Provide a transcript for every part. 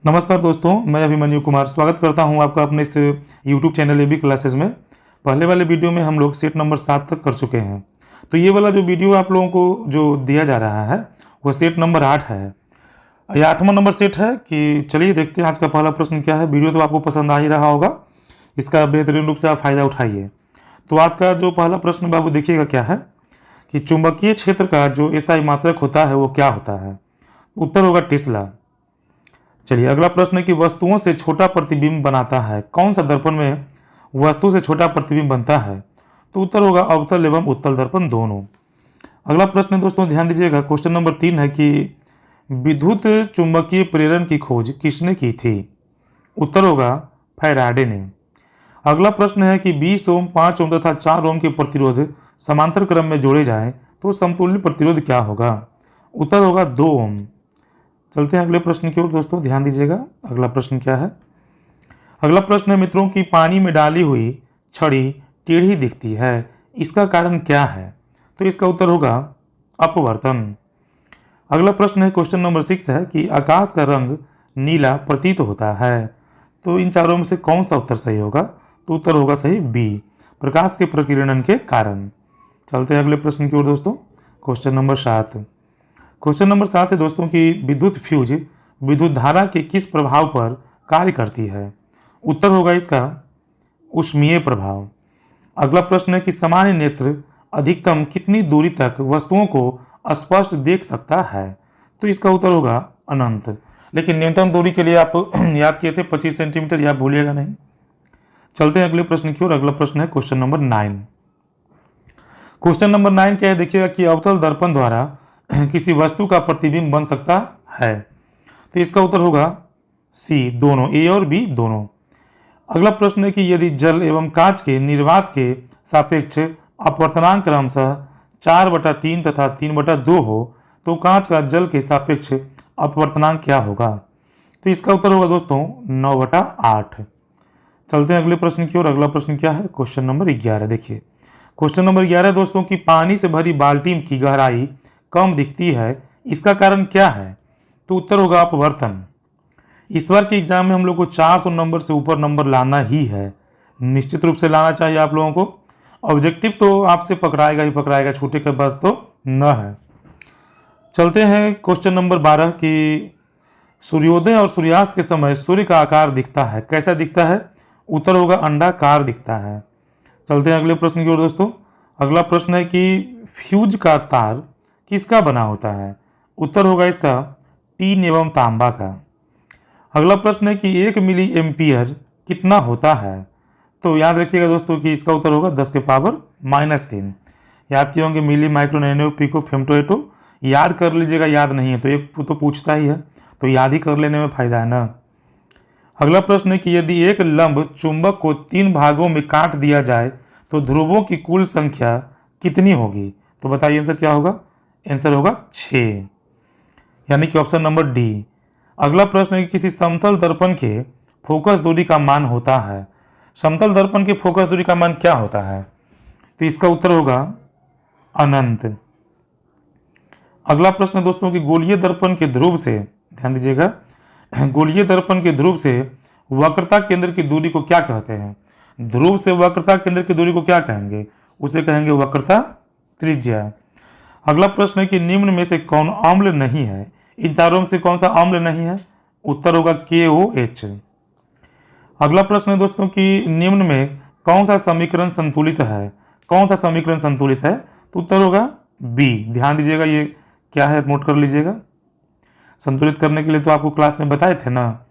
नमस्कार दोस्तों, मैं अभिमन्यु कुमार स्वागत करता हूं आपका अपने इस YouTube चैनल एबी क्लासेस में। पहले वाले वीडियो में हम लोग सेट नंबर 7 तक कर चुके हैं। तो ये वाला जो वीडियो आप लोगों को जो दिया जा रहा है वो सेट नंबर 8 है। ये 8वां नंबर सेट है। कि चलिए देखते हैं आज का पहला प्रश्न क्या है। वीडियो तो आपको पसंद आ ही रहा होगा, इसका बेहतरीन रूप से आप फायदा उठाइए। तो आज का जो पहला प्रश्न बाबू देखिएगा क्या है कि चुंबकीय क्षेत्र का जो एसआई मात्रक होता है वो क्या होता है। उत्तर होगा टेस्ला। चलिए अगला प्रश्न है कि वस्तुओं से छोटा प्रतिबिंब बनाता है। कौन सा दर्पण में वस्तु से छोटा प्रतिबिंब बनता है। तो उत्तर होगा अवतल एवं उत्तल दर्पण दोनों। अगला प्रश्न है दोस्तों, ध्यान दीजिएगा। क्वेश्चन नंबर 3 है कि विद्युत चुंबकीय प्रेरण की खोज किसने की थी। उत्तर होगा फैराडे ने। अगला प्रश्न है कि 20 ओम, 5 ओम तथा 4 ओम के प्रतिरोध समांतर क्रम में जोड़े जाएं तो समतुल्य प्रतिरोध क्या होगा। उत्तर होगा 2 ओम। चलते हैं अगले प्रश्न की ओर दोस्तों, ध्यान दीजिएगा। अगला प्रश्न क्या है। अगला प्रश्न है मित्रों कि पानी में डाली हुई छड़ी टेढ़ी दिखती है, इसका कारण क्या है। तो इसका उत्तर होगा अपवर्तन। अगला प्रश्न है क्वेश्चन नंबर 6 है कि आकाश का रंग नीला प्रतीत होता है। तो इन चारों में से कौन सा उत्तर सही होगा। तो उत्तर होगा सही बी, प्रकाश के प्रकीर्णन के कारण। चलते हैं अगले प्रश्न की ओर दोस्तों। Question number 7। क्वेश्चन नंबर 7 है दोस्तों कि विद्युत फ्यूज विद्युत धारा के किस प्रभाव पर कार्य करती है। उत्तर होगा इसका ऊष्मीय प्रभाव। अगला प्रश्न है कि सामान्य नेत्र अधिकतम कितनी दूरी तक वस्तुओं को स्पष्ट देख सकता है। तो इसका उत्तर होगा अनंत। लेकिन न्यूनतम दूरी के लिए आप याद किए थे 25 सेंटीमीटर, या भूलिएगा नहीं। चलते हैं अगले प्रश्न की ओर। अगला प्रश्न है क्वेश्चन नंबर 9। क्वेश्चन नंबर 9 क्या है देखिएगा कि अवतल दर्पण द्वारा किसी वस्तु का प्रतिबिंब बन सकता है। तो इसका उत्तर होगा सी, दोनों, ए और बी दोनों। अगला प्रश्न है कि यदि जल एवं कांच के निर्वात के सापेक्ष अपवर्तनांक क्रमशः 4/3 तथा 3/2 हो तो कांच का जल के सापेक्ष अपवर्तनांक क्या होगा। तो इसका उत्तर होगा दोस्तों 9/8। चलते हैं अगले प्रश्न की ओर। अगला प्रश्न क्या है, क्वेश्चन नंबर 11। देखिए क्वेश्चन नंबर 11 दोस्तों की पानी से भरी बाल्टी की गहराई कम दिखती है, इसका कारण क्या है। तो उत्तर होगा अपवर्तन। इस बार के एग्जाम में हम लोग को 400 नंबर से ऊपर नंबर लाना ही है, निश्चित रूप से लाना चाहिए आप लोगों को। ऑब्जेक्टिव तो आपसे पकड़ाएगा ही पकड़ाएगा, छूटे के बाद तो न है। चलते हैं क्वेश्चन नंबर 12 कि सूर्योदय और सूर्यास्त के समय सूर्य का आकार दिखता है, कैसा दिखता है। उत्तर होगा अंडाकार दिखता है। चलते हैं अगले प्रश्न की ओर दोस्तों। अगला प्रश्न है कि फ्यूज का तार किसका बना होता है। उत्तर होगा इसका टीन एवं तांबा का। अगला प्रश्न है कि 1 मिली एम्पियर कितना होता है। तो याद रखिएगा दोस्तों कि इसका उत्तर होगा 10⁻³ याद किए होंगे, मिली, माइक्रो, नैनो, पिको, फेम्टो। याद कर लीजिएगा, याद नहीं है तो एक तो पूछता ही है, तो याद ही कर लेने में फायदा है ना। अगला प्रश्न है कि यदि एक लंब चुंबक को 3 भागों में काट दिया जाए तो ध्रुवों की कुल संख्या कितनी होगी। तो बताइए आंसर क्या होगा। आंसर होगा 6, यानी कि ऑप्शन नंबर डी। अगला प्रश्न है कि किसी समतल दर्पण के फोकस दूरी का मान होता है। समतल दर्पण के फोकस दूरी का मान क्या होता है। तो इसका उत्तर होगा अनंत। अगला प्रश्न दोस्तों कि गोलीय दर्पण के ध्रुव से, ध्यान दीजिएगा, गोलीय दर्पण के ध्रुव से वक्रता केंद्र की दूरी को क्या कहते हैं। ध्रुव से वक्रता केंद्र की दूरी को क्या कहेंगे, उसे कहेंगे वक्रता त्रिज्या। अगला प्रश्न है कि निम्न में से कौन अम्ल नहीं है। इन चारों में से कौन सा अम्ल नहीं है। उत्तर होगा KOH। अगला प्रश्न है दोस्तों कि निम्न में कौन सा समीकरण संतुलित है। कौन सा समीकरण संतुलित है। तो उत्तर होगा बी। ध्यान दीजिएगा ये क्या है, नोट कर लीजिएगा। संतुलित करने के लिए तो आपको क्लास में बताए थे ना।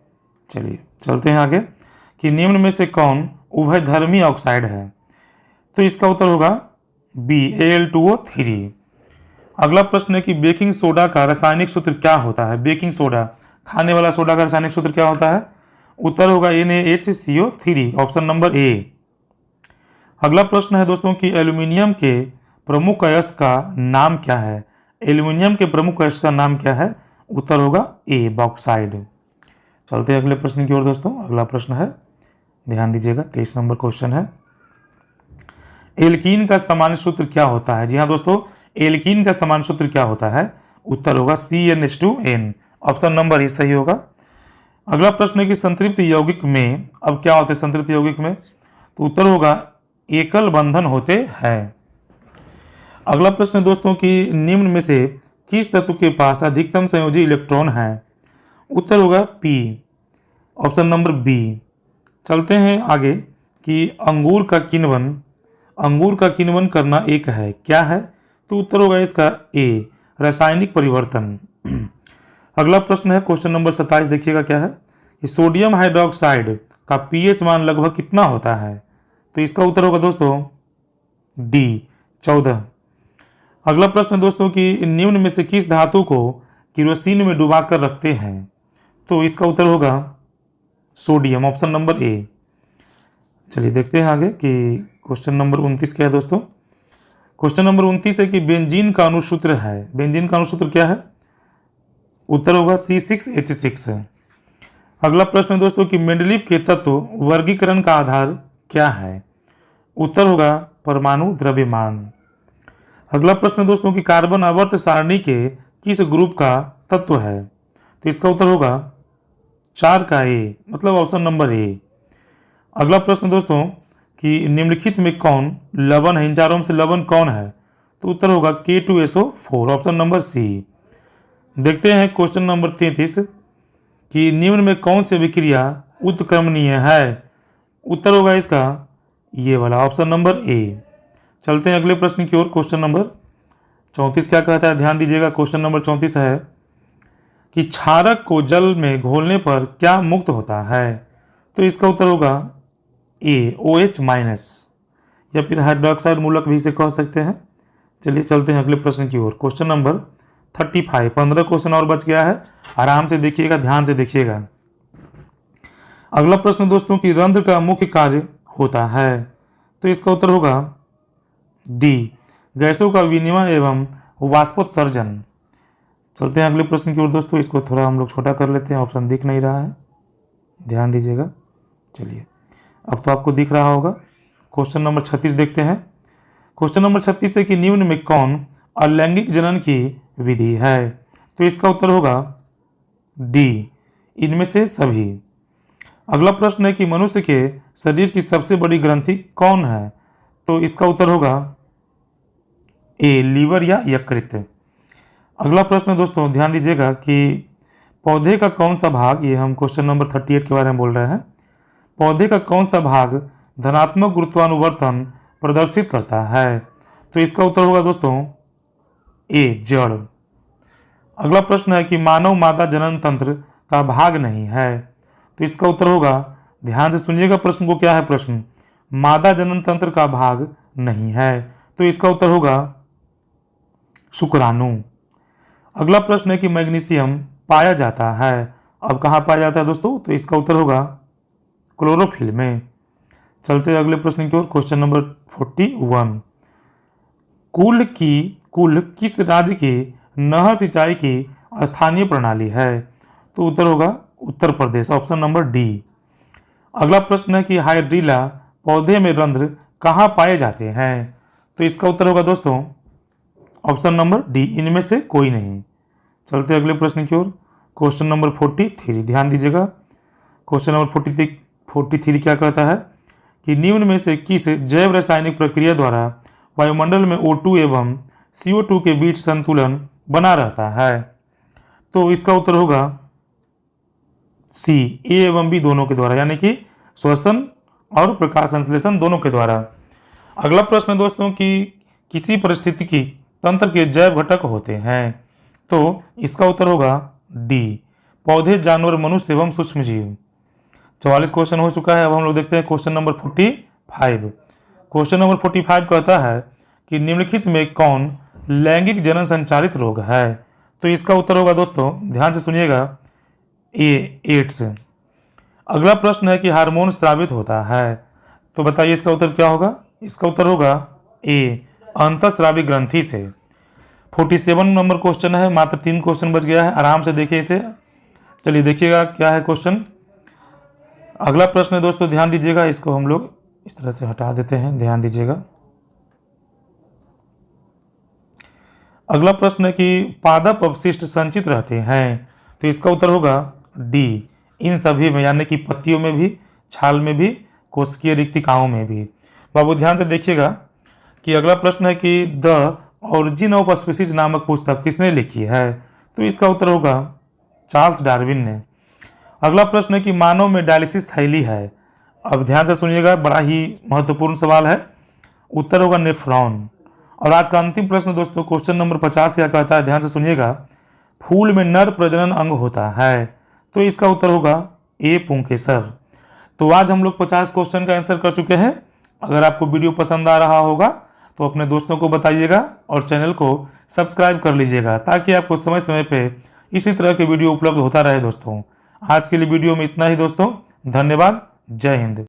चलिए चलते हैं आगे कि निम्न में से कौन उभयधर्मी ऑक्साइड है। तो इसका उत्तर होगा बी, Al2O3। अगला प्रश्न है कि बेकिंग सोडा का रासायनिक सूत्र क्या होता है। बेकिंग सोडा, खाने वाला सोडा का रासायनिक सूत्र क्या होता है। उत्तर होगा NaHCO3, ऑप्शन नंबर ए। अगला प्रश्न है दोस्तों कि एल्यूमिनियम के प्रमुख अयस्क का नाम क्या है। एल्यूमिनियम के प्रमुख अयस्क का नाम क्या है। उत्तर होगा ए, बॉक्साइड। चलते हैं अगले प्रश्न की ओर दोस्तों। अगला प्रश्न है, ध्यान दीजिएगा, 23 नंबर क्वेश्चन है। एल्कीन का सामान्य सूत्र क्या होता है। जी हाँ दोस्तों, एल्कीन का सामान्य सूत्र क्या होता है। उत्तर होगा CnH2n, ऑप्शन नंबर ए सही होगा। अगला प्रश्न है कि संतृप्त यौगिक में अब क्या होते हैं संतृप्त यौगिक में, तो उत्तर होगा एकल बंधन होते हैं। अगला प्रश्न है दोस्तों कि निम्न में से किस तत्व के पास अधिकतम संयोजी इलेक्ट्रॉन है, उत्तर होगा पी, ऑप्शन नंबर बी। चलते हैं आगे कि अंगूर का किण्वन करना एक है, क्या है, तो उत्तर होगा इसका ए, रासायनिक परिवर्तन। अगला प्रश्न है क्वेश्चन नंबर 27, देखिएगा क्या है कि सोडियम हाइड्रोक्साइड का पीएच मान लगभग कितना होता है, तो इसका उत्तर होगा दोस्तों डी, 14। अगला प्रश्न दोस्तों कि निम्न में से किस धातु को किरोसिन में डुबाकर रखते हैं, तो इसका उत्तर होगा सोडियम, ऑप्शन नंबर ए। चलिए देखते हैं आगे कि क्वेश्चन नंबर 29 क्या है दोस्तों। क्वेश्चन नंबर 29 है कि बेंजीन का अणुसूत्र है, बेंजीन का अणुसूत्र क्या है, उत्तर होगा C6H6। अगला प्रश्न है दोस्तों कि मेंडलीव के तत्व वर्गीकरण का आधार क्या है, उत्तर होगा परमाणु द्रव्यमान। अगला प्रश्न है दोस्तों कि कार्बन आवर्त सारणी के किस ग्रुप का तत्व है, तो इसका उत्तर होगा 4 का ए, मतलब ऑप्शन नंबर ए। अगला प्रश्न दोस्तों कि निम्नलिखित में कौन लवण है, इन चारों में से लवण कौन है, तो उत्तर होगा K2SO4, ऑप्शन नंबर सी। देखते हैं क्वेश्चन नंबर 33 कि निम्न में कौन सी अभिक्रिया उत्क्रमणीय है, उत्तर होगा इसका ये वाला, ऑप्शन नंबर ए। चलते हैं अगले प्रश्न की ओर। क्वेश्चन नंबर 34 क्या कहता है, ध्यान दीजिएगा। क्वेश्चन नंबर 34 है कि क्षारक को जल में घोलने पर क्या मुक्त होता है, तो इसका उत्तर होगा ए, OH- या फिर हाइड्रोक्साइड मूलक भी इसे कह सकते हैं। चलिए चलते हैं अगले प्रश्न की ओर। क्वेश्चन नंबर 35, 15 क्वेश्चन और बच गया है, आराम से देखिएगा, ध्यान से देखिएगा। अगला प्रश्न दोस्तों कि रंध्र का मुख्य कार्य होता है, तो इसका उत्तर होगा डी, गैसों का विनिमय एवं वाष्पोत्सर्जन। चलते हैं अगले प्रश्न की ओर दोस्तों, इसको थोड़ा हम लोग छोटा कर लेते हैं, ऑप्शन दिख नहीं रहा है, ध्यान दीजिएगा। चलिए अब तो आपको दिख रहा होगा। क्वेश्चन नंबर 36 देखते हैं। क्वेश्चन नंबर 36 है कि निम्न में कौन अलैंगिक जनन की विधि है, तो इसका उत्तर होगा डी, इनमें से सभी। अगला प्रश्न है कि मनुष्य के शरीर की सबसे बड़ी ग्रंथि कौन है, तो इसका उत्तर होगा ए, लीवर या यकृत। अगला प्रश्न दोस्तों ध्यान दीजिएगा कि पौधे का कौन सा भाग, ये हम क्वेश्चन नंबर 38 के बारे में बोल रहे हैं, पौधे का कौन सा भाग धनात्मक गुरुत्वानुवर्तन प्रदर्शित करता है, तो इसका उत्तर होगा दोस्तों ए, जड़। अगला प्रश्न है कि मानव मादा जनन तंत्र का भाग नहीं है, तो इसका उत्तर होगा, ध्यान से सुनिएगा प्रश्न को, क्या है प्रश्न, मादा जनन तंत्र का भाग नहीं है, तो इसका उत्तर होगा शुक्राणु। अगला प्रश्न है कि मैग्नीशियम पाया जाता है, अब कहाँ पाया जाता है दोस्तों, तो इसका उत्तर होगा क्लोरोफिल में। चलते हैं अगले प्रश्न की ओर। क्वेश्चन नंबर 41, कुल किस राज्य की नहर सिंचाई की स्थानीय प्रणाली है, तो उत्तर होगा Uttar Pradesh, option number D. अगला प्रश्न है कि हाइड्रीला पौधे में रंध्र कहाँ पाए जाते हैं, तो इसका उत्तर होगा दोस्तों ऑप्शन नंबर डी, इनमें से कोई नहीं। चलते अगले प्रश्न की ओर। क्वेश्चन नंबर 43, ध्यान दीजिएगा। क्वेश्चन नंबर 43 क्या कहता है कि निम्न में से किस जैव रासायनिक प्रक्रिया द्वारा वायुमंडल में O2 एवं CO2 के बीच संतुलन बना रहता है, तो इसका उत्तर होगा सी, ए एवं बी दोनों के द्वारा, यानी कि श्वसन और प्रकाश संश्लेषण दोनों के द्वारा। अगला प्रश्न दोस्तों कि किसी परिस्थितिकी तंत्र के जैव घटक होते हैं, तो इसका उत्तर होगा डी, पौधे, जानवर, मनुष्य एवं सूक्ष्म जीव। 44 क्वेश्चन हो चुका है। अब हम लोग देखते हैं क्वेश्चन नंबर 45। क्वेश्चन नंबर 45 कहता है कि निम्नलिखित में कौन लैंगिक जनन संचारित रोग है, तो इसका उत्तर होगा दोस्तों, ध्यान से सुनिएगा, ए, एड्स। अगला प्रश्न है कि हार्मोन स्रावित होता है, तो बताइए इसका उत्तर क्या होगा, इसका उत्तर होगा ए, अंतःस्रावी ग्रंथि से। 47 नंबर क्वेश्चन है, मात्र 3 क्वेश्चन बच गया है, आराम से देखिए इसे। चलिए देखिएगा क्या है क्वेश्चन। अगला प्रश्न है दोस्तों, ध्यान दीजिएगा, इसको हम लोग इस तरह से हटा देते हैं, ध्यान दीजिएगा। अगला प्रश्न है कि पादप अपशिष्ट संचित रहते हैं, तो इसका उत्तर होगा डी, इन सभी में यानी कि पत्तियों में भी, छाल में भी, कोशिकीय रिक्तिकाओं में भी। बाबू ध्यान से देखिएगा कि अगला प्रश्न है कि द ऑरिजिन ऑफ स्पीसीज नामक पुस्तक किसने लिखी है? तो इसका उत्तर होगा चार्ल्स डार्विन ने। अगला प्रश्न है कि मानव में डायलिसिस थैली है। अब ध्यान से सुनिएगा, बड़ा ही महत्वपूर्ण सवाल है। उत्तर होगा नेफ्रॉन। और आज का अंतिम प्रश्न दोस्तों, क्वेश्चन नंबर 50 क्या कहता है? ध्यान से सुनिएगा, फूल में नर प्रजनन अंग होता है। तो इसका उत्तर होगा ए पुंकेसर। तो आज हम लोग 50 क्वेश्चन का आंसर कर चुके हैं। अगर आपको वीडियो पसंद आ रहा होगा तो अपने दोस्तों को बताइएगा और चैनल को सब्सक्राइब कर लीजिएगा, ताकि आपको समय समय पे इसी तरह के वीडियो उपलब्ध होता रहे दोस्तों। आज के लिए वीडियो में इतना ही दोस्तों। धन्यवाद। जय हिंद।